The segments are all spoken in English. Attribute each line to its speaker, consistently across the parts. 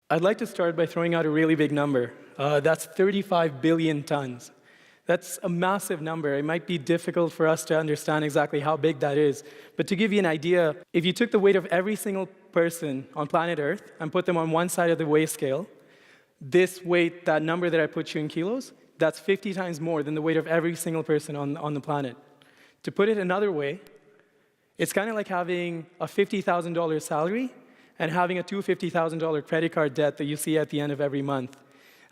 Speaker 1: I'd like to start by throwing out a really big number. That's 35 billion tons. That's a massive number. It might be difficult for us to understand exactly how big that is. But to give you an idea, if you took the weight of every single person on planet Earth and put them on one side of the weight scale, this weight, that number that I put you in kilos, that's 50 times more than the weight of every single person on the planet. To put it another way, it's kind of like having a $50,000 salary and having a $250,000 credit card debt that you see at the end of every month.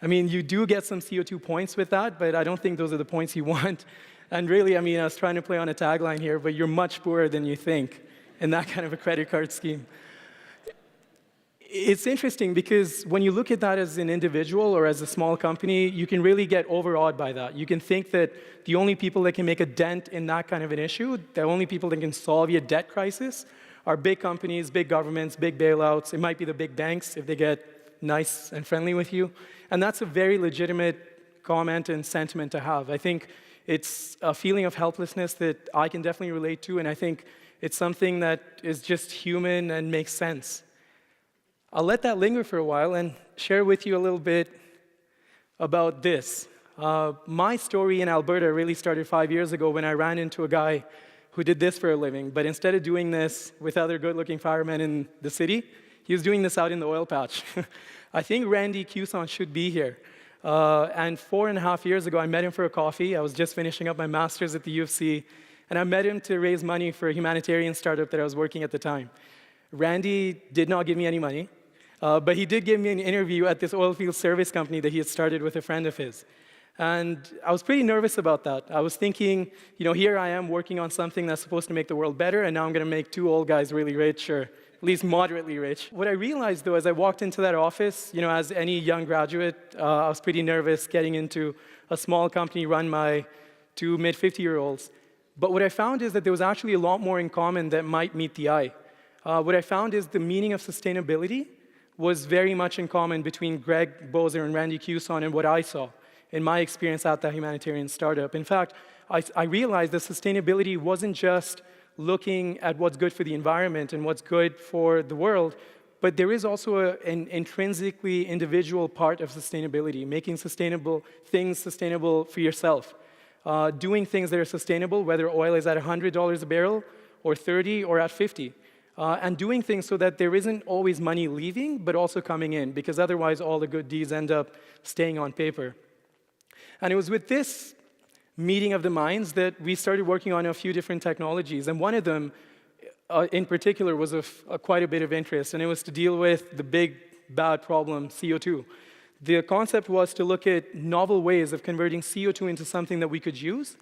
Speaker 1: I mean, you do get some CO2 points with that, but I don't think those are the points you want. And really, I mean, I was trying to play on a tagline here, but you're much poorer than you think in that kind of a credit card scheme. It's interesting because when you look at that as an individual or as a small company, you can really get overawed by that. You can think that the only people that can make a dent in that kind of an issue, the only people that can solve your debt crisis, are big companies, big governments, big bailouts. It might be the big banks if they get nice and friendly with you. And that's a very legitimate comment and sentiment to have. I think it's a feeling of helplessness that I can definitely relate to, and I think it's something that is just human and makes sense. I'll let that linger for a while and share with you a little bit about this. My story in Alberta really started 5 years ago when I ran into a guy who did this for a living, but instead of doing this with other good-looking firemen in the city, he was doing this out in the oil patch. I think Randy Cuson should be here. And 4.5 years ago, I met him for a coffee. I was just finishing up my master's at the U of C, and I met him to raise money for a humanitarian startup that I was working at the time. Randy did not give me any money, but he did give me an interview at this oilfield service company that he had started with a friend of his. And I was pretty nervous about that. I was thinking, you know, here I am working on something that's supposed to make the world better, and now I'm going to make two old guys really rich, or at least moderately rich. What I realized, though, as I walked into that office, you know, as any young graduate, I was pretty nervous getting into a small company run by two mid-50-year-olds. But what I found is that there was actually a lot more in common that might meet the eye. What I found is the meaning of sustainability was very much in common between Greg Bozer and Randy Cuson and what I saw in my experience at that humanitarian startup. In fact, I realized that sustainability wasn't just looking at what's good for the environment and what's good for the world, but there is also an intrinsically individual part of sustainability, making sustainable things sustainable for yourself. Doing things that are sustainable, whether oil is at $100 a barrel, or 30, or at 50. And doing things so that there isn't always money leaving, but also coming in, because otherwise all the good deeds end up staying on paper. And it was with this meeting of the minds that we started working on a few different technologies. And one of them, in particular, was of quite a bit of interest, and it was to deal with the big, bad problem, CO2. The concept was to look at novel ways of converting CO2 into something that we could use.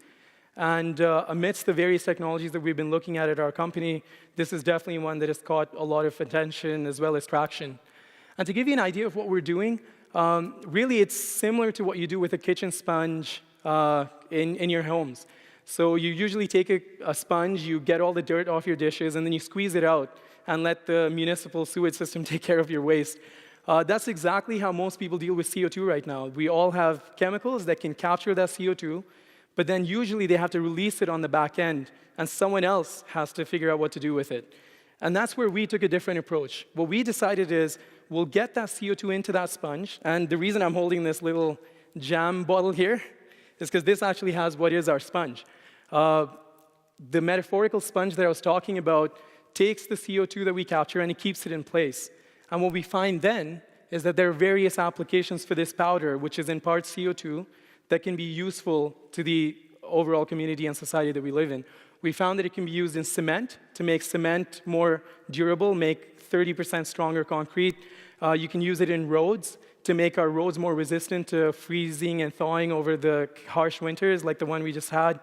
Speaker 1: And amidst the various technologies that we've been looking at our company, this is definitely one that has caught a lot of attention as well as traction. And to give you an idea of what we're doing, really it's similar to what you do with a kitchen sponge in your homes. So you usually take a sponge, you get all the dirt off your dishes, and then you squeeze it out and let the municipal sewage system take care of your waste. That's exactly how most people deal with CO2 right now. We all have chemicals that can capture that CO2, but then usually they have to release it on the back end, and someone else has to figure out what to do with it. And that's where we took a different approach. What we decided is, we'll get that CO2 into that sponge, and the reason I'm holding this little jam bottle here is because this actually has what is our sponge. The metaphorical sponge that I was talking about takes the CO2 that we capture and it keeps it in place. And what we find then is that there are various applications for this powder, which is in part CO2, that can be useful to the overall community and society that we live in. We found that it can be used in cement to make cement more durable, make 30% stronger concrete. You can use it in roads to make our roads more resistant to freezing and thawing over the harsh winters like the one we just had.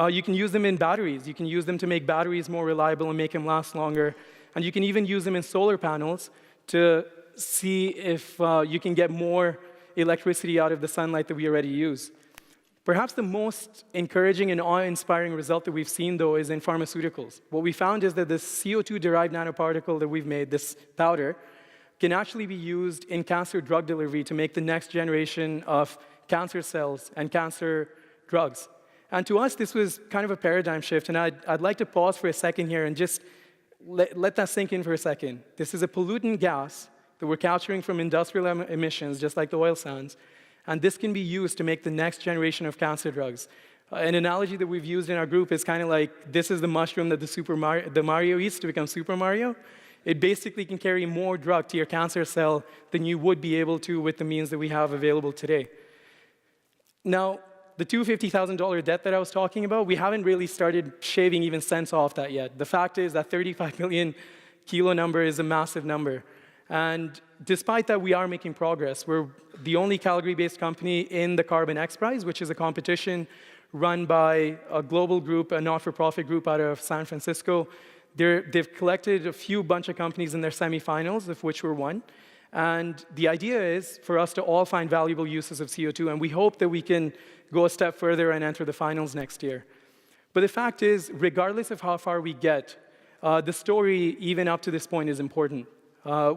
Speaker 1: You can use them in batteries. You can use them to make batteries more reliable and make them last longer. And you can even use them in solar panels to see if you can get more electricity out of the sunlight that we already use. Perhaps the most encouraging and awe-inspiring result that we've seen, though, is in pharmaceuticals. What we found is that this CO2-derived nanoparticle that we've made, this powder, can actually be used in cancer drug delivery to make the next generation of cancer cells and cancer drugs. And to us, this was kind of a paradigm shift, and I'd like to pause for a second here and just let that sink in for a second. This is a pollutant gas that we're capturing from industrial emissions, just like the oil sands. And this can be used to make the next generation of cancer drugs. An analogy that we've used in our group is kind of like, this is the mushroom that the Mario eats to become Super Mario. It basically can carry more drug to your cancer cell than you would be able to with the means that we have available today. Now, the $250,000 debt that I was talking about, we haven't really started shaving even cents off that yet. The fact is that 35 million kilo number is a massive number. And despite that, we are making progress. We're the only Calgary-based company in the Carbon X Prize, which is a competition run by a global group, a not-for-profit group out of San Francisco. They've collected a bunch of companies in their semifinals, of which we're one. And the idea is for us to all find valuable uses of CO2, and we hope that we can go a step further and enter the finals next year. But the fact is, regardless of how far we get, the story, even up to this point, is important.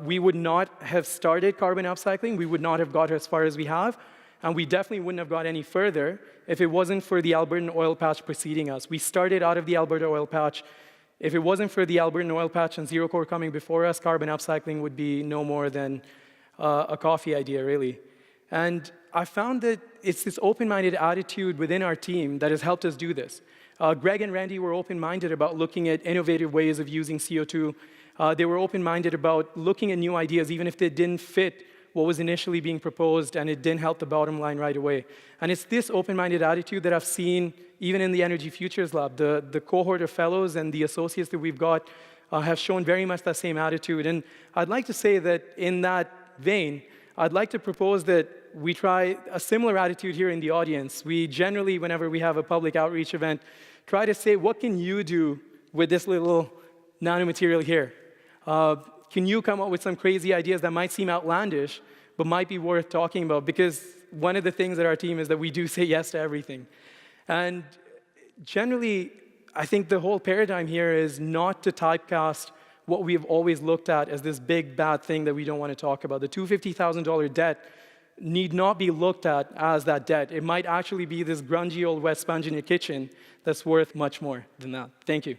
Speaker 1: We would not have started carbon upcycling, we would not have got as far as we have, and we definitely wouldn't have got any further if it wasn't for the Albertan oil patch preceding us. We started out of the Alberta oil patch. If it wasn't for the Albertan oil patch and Zero Core coming before us, carbon upcycling would be no more than a coffee idea, really. And I found that it's this open-minded attitude within our team that has helped us do this. Greg and Randy were open-minded about looking at innovative ways of using CO2. They were open-minded about looking at new ideas, even if they didn't fit what was initially being proposed and it didn't help the bottom line right away. And it's this open-minded attitude that I've seen even in the Energy Futures Lab. The cohort of fellows and the associates that we've got have shown very much that same attitude. And I'd like to say that in that vein, I'd like to propose that we try a similar attitude here in the audience. We generally, whenever we have a public outreach event, try to say, what can you do with this little nanomaterial here? Can you come up with some crazy ideas that might seem outlandish, but might be worth talking about? Because one of the things at our team is that we do say yes to everything. And generally, I think the whole paradigm here is not to typecast what we have always looked at as this big, bad thing that we don't want to talk about. The $250,000 debt need not be looked at as that debt. It might actually be this grungy old wet sponge in your kitchen that's worth much more than that. Thank you.